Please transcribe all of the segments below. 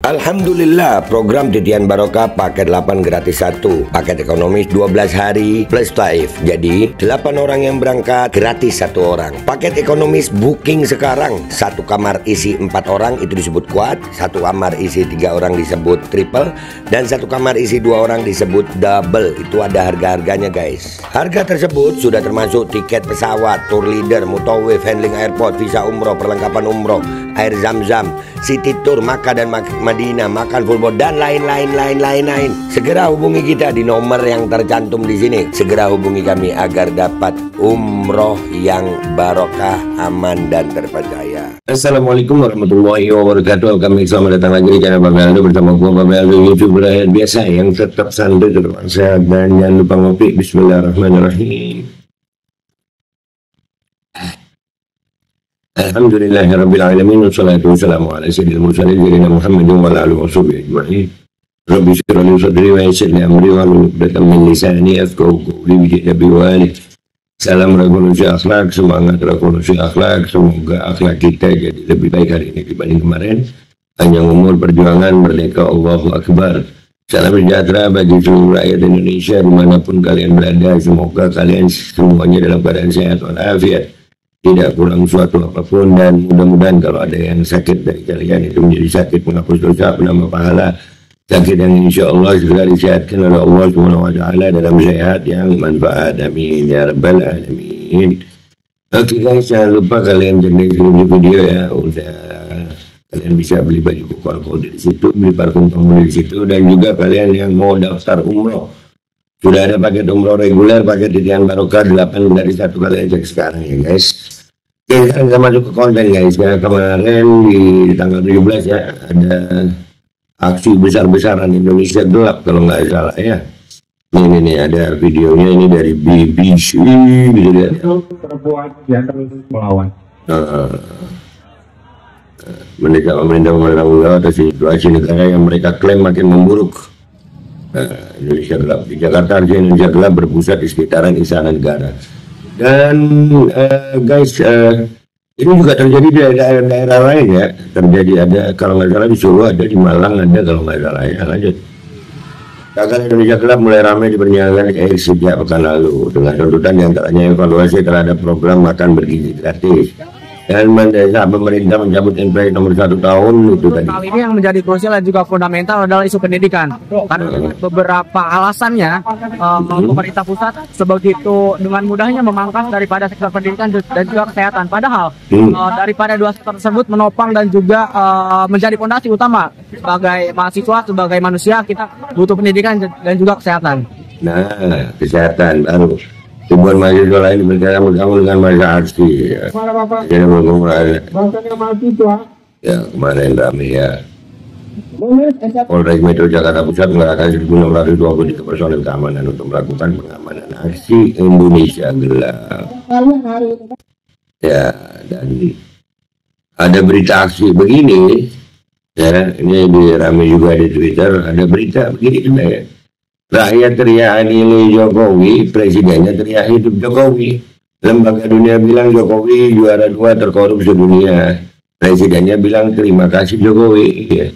Alhamdulillah, program Titian Barokah paket 8 gratis 1, paket ekonomis 12 hari plus taif. Jadi 8 orang yang berangkat gratis 1 orang. Paket ekonomis booking sekarang, 1 kamar isi 4 orang itu disebut quad, 1 kamar isi 3 orang disebut triple, dan 1 kamar isi 2 orang disebut double. Itu ada harga-harganya guys. Harga tersebut sudah termasuk tiket pesawat, tour leader, mutawif, handling airport, visa umroh, perlengkapan umroh, air zam-zam, city tour, Makkah dan Madinah, makan full board, dan lain-lain. Segera hubungi kita di nomor yang tercantum di sini. Segera hubungi kami agar dapat umroh yang barokah, aman dan terpercaya. Assalamualaikum warahmatullahi wabarakatuh. Kami selamat datang lagi di channel Babel Aldo bersama gua Babel Aldo, YouTuber rakyat biasa yang tetap santai, tetap sehat, dan jangan lupa ngopi. Bismillahirrahmanirrahim. Alhamdulillahirrabbilalamin. Wassalatu wassalamu ala sayyidil mursalin sayyidina Muhammadin wa ala alihi washabihi ajma'in. Rabbi shrah li sadri wa yassir li amri wahlul 'uqdatam min lisani yafqahu qawli bi nabi wa ali. Salam revolusi akhlak, semangat revolusi akhlak. Semoga akhlak kita jadi lebih baik hari ini dibanding kemarin. Panjang umur, perjuangan, merdeka, Allahu Akbar. Salam sejahtera bagi seluruh rakyat Indonesia dimanapun kalian berada. Semoga kalian semuanya dalam keadaan sehat walafiat, tidak kurang suatu apapun, dan mudah-mudahan kalau ada yang sakit dari kalian itu menjadi sakit menghapus dosa, penambah pahala, sakit yang insya Allah segera disehatkan oleh Allah Subhanahu wa Ta'ala dalam sehat yang manfaat. Amin ya rabbal alamin. Oke guys, jangan lupa kalian jenis video ya, udah kalian bisa beli baju koko di situ, beli parfum kamu di situ, dan juga kalian yang mau daftar umroh sudah ada paket umroh reguler, paket Titian Barokah 8 dari 1, kalian cek sekarang ya guys. Oke, sekarang kita masuk ke konten guys. Ya, kemarin di tanggal 17 ya ada aksi besar-besaran Indonesia Gelap kalau nggak salah ya. Ini nih ada videonya, ini dari BBC, bisa lihat. Perempuan yang terus melawan. Mereka pemerintah bertanggung jawab atas situasi negara yang mereka klaim makin memburuk. Indonesia Gelap di Jakarta, Indonesia Gelap berpusat di sekitaran Istana Negara. Dan guys, ini juga terjadi di daerah-daerah lain ya. Terjadi, ada kalau nggak salah di Solo, ada di Malang, ada kalau nggak salah ya. Lanjut. Gagal Indonesia Gelap mulai ramai dipernyatakan sejak pekan lalu dengan tuntutan diantaranya evaluasi terhadap program makan bergizi gratis dan mendesak pemerintah mencabut NPWP nomor 1 tahun itu tadi. Hal ini yang menjadi krusial dan juga fundamental adalah isu pendidikan. Karena beberapa alasannya pemerintah pusat sebegitu dengan mudahnya memangkas daripada sektor pendidikan dan juga kesehatan. Padahal daripada dua sektor tersebut menopang dan juga menjadi fondasi utama sebagai mahasiswa, sebagai manusia, kita butuh pendidikan dan juga kesehatan. Nah, kesehatan baru. Ribuan mahasiswa lain bergabung dengan masa aksi. Jadi mahasiswa. Ya kemarin ramai ya. Polres Metro Jakarta Pusat mengerahkan 1.623 personel keamanan untuk melakukan pengamanan aksi Indonesia Gelap. Ya, dan ada berita aksi begini. Ya, ini ramai juga di Twitter. Ada berita begini juga ya. Rakyat teriak anili Jokowi, presidennya teriak hidup Jokowi. Lembaga dunia bilang Jokowi juara 2 terkorup sedunia. Presidennya bilang terima kasih Jokowi. Ya.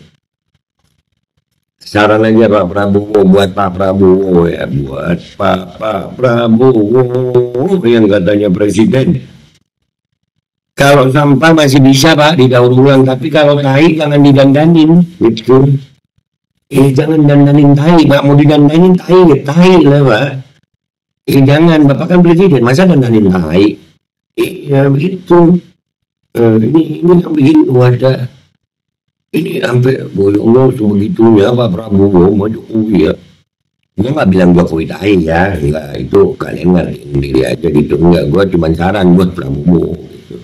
Saran aja Pak Prabowo, buat Pak Prabowo ya, buat Pak Prabowo yang katanya presiden. Kalau sampah masih bisa Pak didaur ulang, tapi kalau tai jangan didandanin, gitu. Jangan dandanin tai, Pak. Mau didandanin tai lah, Pak. Jangan, Bapak kan presiden, masa dandanin tai? Ya begitu. Ini yang bikin wadah. Ini sampai boyong sebegitunya Pak Prabowo mau Jokowi ya. Gue nggak bilang Jokowi tai ya, enggak, itu kalian ngarahin diri aja gitu. Enggak, gue cuma saran buat Prabowo gitu.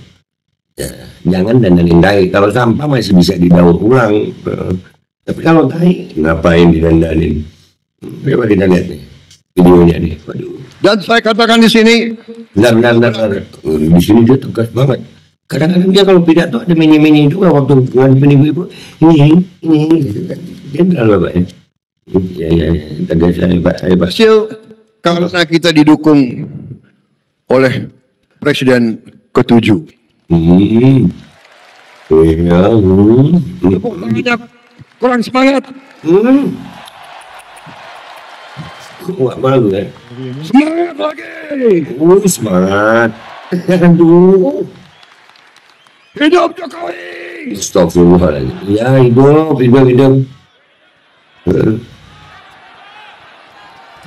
Ya, jangan dandanin tai. Kalau sampah masih bisa didaur ulang. Tapi kalau tai, ngapain didandanin? Coba kita lihat nih videonya nih. Waduh. Dan saya katakan di sini, Benar. Di sini dia tegas banget. Kadang-kadang dia kalau pidato ada menye-menye juga waktu ngadepin ibu-ibu. Ini, gitu kan. Dia terlalu apa ya? Ya, tegas hebat. hasil karena kita didukung oleh Presiden ke-7. Iya. kurang semangat. Nggak malu ya. Semangat lagi. Semangat. Aduh. Hidup Jokowi. Astagfirullahaladzim. Ya hidup.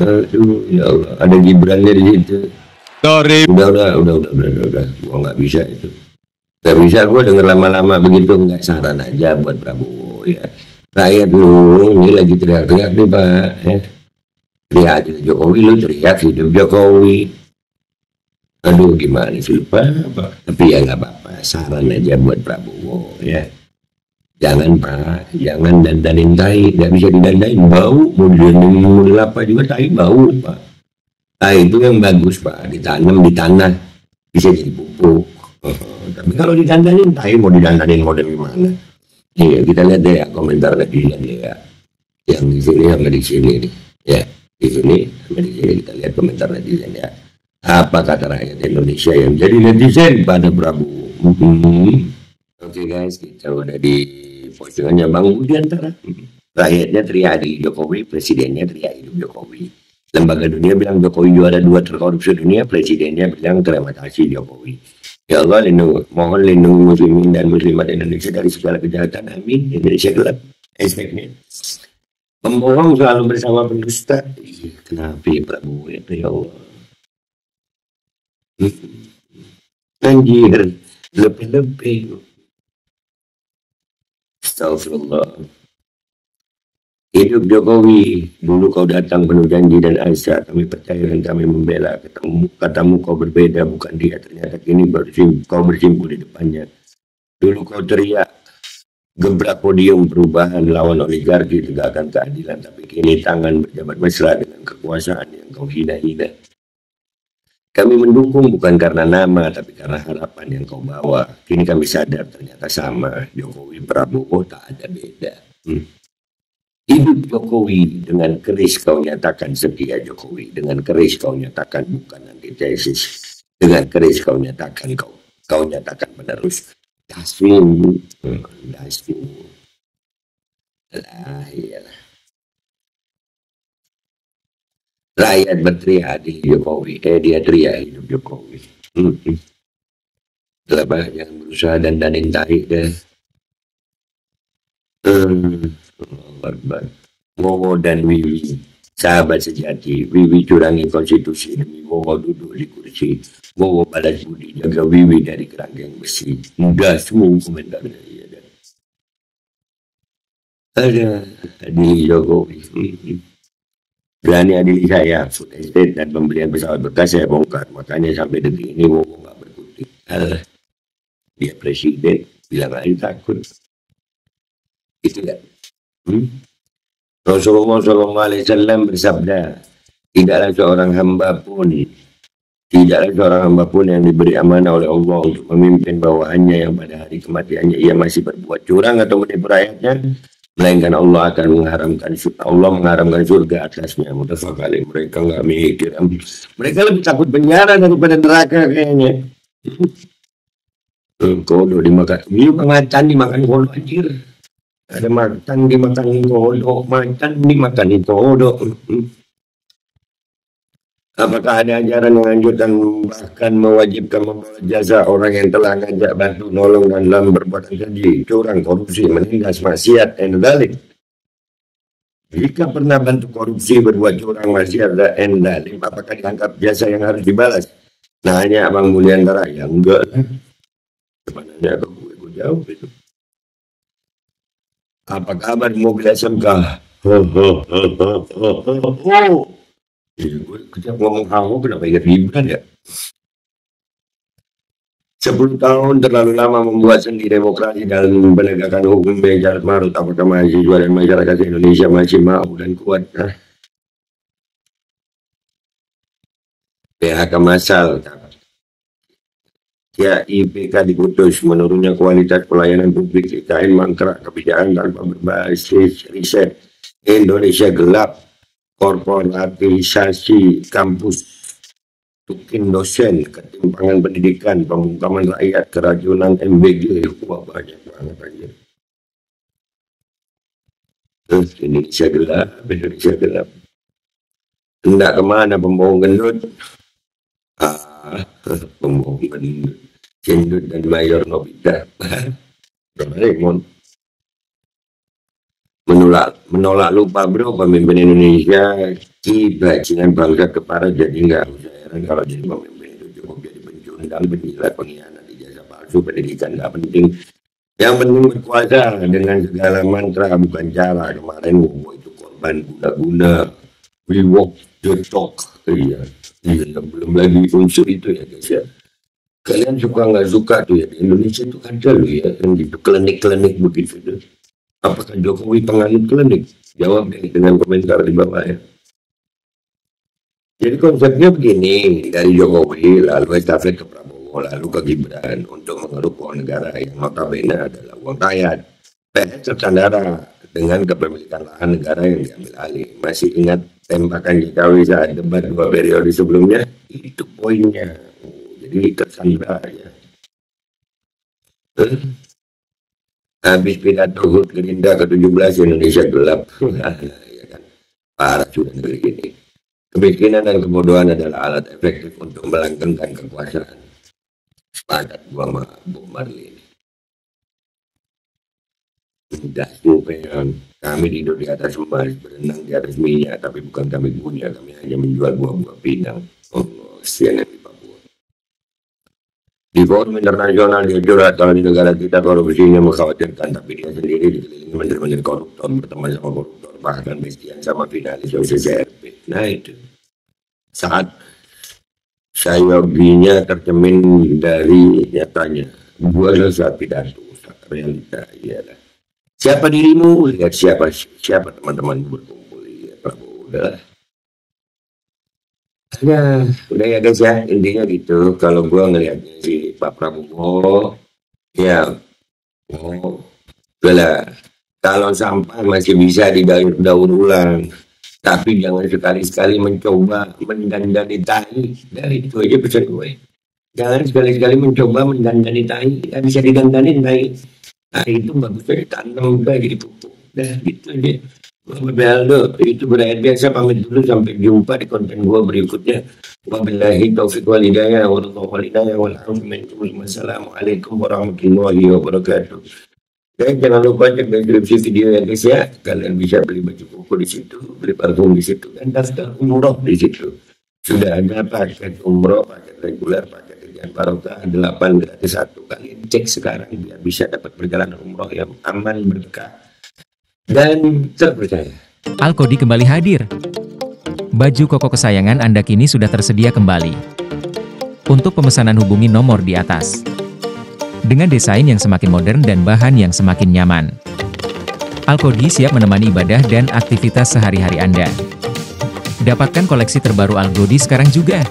Aduh, ya Allah. Ada Gibrannya di situ. Dari Udah. Gua nggak bisa itu. Nggak bisa gua denger lama-lama begitu. Nggak, saran aja buat Prabowo ya. Rakyat lu ini lagi teriak-teriak nih Pak. Teriak aja Jokowi, lu teriak hidup Jokowi. Aduh gimana sih lupa. Tapi ya nggak apa-apa. Saran aja buat Prabowo ya. Jangan Pak, jangan dandanin tai. Nggak bisa didandain, bau. Mau didandanin model apa juga tai bau Pak. Nah itu yang bagus Pak, ditanam di tanah bisa jadi pupuk. Tapi kalau didandanin tai, mau didandanin model gimana? Iya, kita lihat deh ya komentar netizen ya. Yang di sini sama di sini nih. Ya, di sini sama di sini kita lihat komentar netizen ya. Apa kata rakyat Indonesia yang jadi netizen pada Prabowo? Oke guys, kita udah di postingannya Bang Budi antara. Rakyatnya teriak di Jokowi, presidennya teriak hidup Jokowi. Lembaga dunia bilang Jokowi juara 2 terkorupsi dunia, presidennya bilang terima kasih Jokowi. Ya Allah, mohon lindungi muslimin dan muslimat Indonesia dari segala kejahatan. Amin. Indonesia gelap. Hashtagnya. Pembohong selalu bersama pendusta. Kenapa ya Prabowo itu ya Allah? Anjir, lebih-lebih. Astagfirullah. Hidup Jokowi, dulu kau datang penuh janji dan asa, kami percaya dan kami membela. Katamu kau berbeda, bukan dia. Ternyata kini kau bersimpul di depannya. Dulu kau teriak, gebrak podium perubahan, lawan oligarki, tegakkan keadilan. Tapi kini tangan berjabat mesra dengan kekuasaan yang kau hina-hina. Kami mendukung bukan karena nama, tapi karena harapan yang kau bawa. Kini kami sadar ternyata sama, Jokowi Prabowo tak ada beda. Hidup Jokowi, dengan keris kau nyatakan setia Jokowi, dengan keris kau nyatakan bukan antitesis, dengan keris kau nyatakan kau nyatakan penerus. Dasmu, lah iyalah. Rakyat berteriak di Jokowi, dia teriak hidup Jokowi. Kenapa jangan berusaha dandanin tahi deh. Wowo dan Wiwi, sahabat sejati. Wiwi curangi konstitusi demi Wowo duduk di kursi. Wowo balas budi jaga Wiwi dari kerangkeng besi. Mudah semua komentarnya. Ada adili Jokowi. Berani adili saya, food estate dan pembelian pesawat bekas saya bongkar. Makanya sampai detik ini Wowo nggak berkutik. Dia presiden, bilang aja takut. Itu ya. Rasulullah SAW bersabda, tidaklah seorang hamba pun yang diberi amanah oleh Allah untuk memimpin bawahannya yang pada hari kematiannya ia masih berbuat curang atau menipu rakyatnya, melainkan Allah akan mengharamkan surga atasnya. Mutafaq alaih. Mereka nggak mikir, mereka lebih takut penjara daripada neraka kayaknya. Kodo dimakan, macan dimakan kodo anjir. Ada makan dimakan kodok, makan dimakan kodok. Apakah ada ajaran yang menganjurkan bahkan mewajibkan membawa jasa orang yang telah ngajak bantu nolong dan dalam perbuatan keji, curang, korupsi, menindas, maksiat, dan dalik? Jika pernah bantu korupsi, berbuat curang, maksiat, dan dalik, apakah dianggap jasa yang harus dibalas? Nah, hanya Abang Mulyantara, ya enggak lah. Sebenarnya aku jawab itu. Apa kabar mobil SMK? Kita ngomong kamu kenapa ingat Gibran ya? 10 tahun terlalu lama membuat sendi demokrasi dalam penegakan hukum yang carut marut. Apakah mahasiswa dan masyarakat Indonesia masih mau dan kuat? PHK massal. Ya, IPK diputus, menurunnya kualitas pelayanan publik, IKN mangkrak, kebijakan tanpa berbasis riset, Indonesia gelap, korporatisasi kampus, tukin dosen, ketimpangan pendidikan, pembungkaman rakyat, keracunan MBG, wah banyak banget aja. Indonesia gelap, Indonesia gelap. Hendak kemana pembohong gendut? Pembohong gendut. Gendut dan Mayor Nobita. Doraemon. Menolak lupa bro, pemimpin Indonesia bajingan bangsa kepala, jadi nggak usah heran kalau jadi pemimpin itu cukup jadi pencundang, penjilat, pengkhianat, ijazah palsu, pendidikan nggak penting. Yang penting berkuasa dengan segala mantra, bukan cara. Kemarin itu korban guna-guna, we walk the talk. Iya, belum lagi unsur itu ya guys ya. Kalian suka nggak suka tuh ya, di Indonesia itu ada loh ya, yang gitu klinik-klinik begitu tuh. Apakah Jokowi penganut klinik? Jawab deh dengan komentar di bawah ya. Jadi konsepnya begini, dari Jokowi lalu estafet ke Prabowo lalu ke Gibran untuk mengeruk uang negara yang notabene adalah uang rakyat. PS tertandara dengan kepemilikan lahan negara yang diambil alih. Masih ingat tembakan Jokowi saat debat 2 periode sebelumnya? Itu poinnya. Jadi tersandra ya. Habis pidato HUT Gerindra ke-17 Indonesia gelap. Ya kan? Parah sudah negeri ini. Kemiskinan dan kebodohan adalah alat efektif untuk melanggengkan kekuasaan. Sepakat gua sama Bob Marley ini. Udah supaya kami tidur di atas emas, berenang di atas minyak, tapi bukan kami punya, kami hanya menjual buah-buah pinang. Allah, CNN di Papua. Di forum internasional dia curhat kalau di negara kita korupsinya mengkhawatirkan, tapi dia sendiri dikelilingi menteri-menteri koruptor, berteman sama koruptor, bahkan bestian sama finalis OCCRP. Nah itu saat sayoginya tercemin dari nyatanya. Gua saat pidato, realita ialah siapa dirimu, lihat siapa teman-teman berkumpul. Lihat Prabowo udahlah. Ya, udah ya guys ya, intinya gitu. Kalau gua ngelihatnya si Pak Prabowo, ya, udahlah. Kalau sampah masih bisa didaur ulang, tapi jangan sekali-sekali mencoba mendandani tahi. Dari itu aja pesan gue. Jangan sekali-sekali mencoba mendandani tahi, nggak bisa didandani tahi. Nah itu bagusnya ditanam udah jadi pupuk. Nah gitu aja. Aldo, itu berakhir biasa, pamit dulu, sampai jumpa di konten gua berikutnya. Wabillahi taufiq wal hidayah, wassalamualaikum warahmatullahi wabarakatuh. Dan jangan lupa cek deskripsi video ya guys ya. Kalian bisa beli baju koko di situ, beli parfum di situ, dan daftar umroh di situ. Sudah ada paket umroh, paket reguler, paket kerjaan barokah 8 gratis 1. Kalian cek sekarang biar bisa dapat perjalanan umroh yang aman, berkah dan terpercaya. Alkodi kembali hadir. Baju koko kesayangan Anda kini sudah tersedia kembali. Untuk pemesanan hubungi nomor di atas. Dengan desain yang semakin modern dan bahan yang semakin nyaman. Alkodi siap menemani ibadah dan aktivitas sehari-hari Anda. Dapatkan koleksi terbaru Alkodi sekarang juga.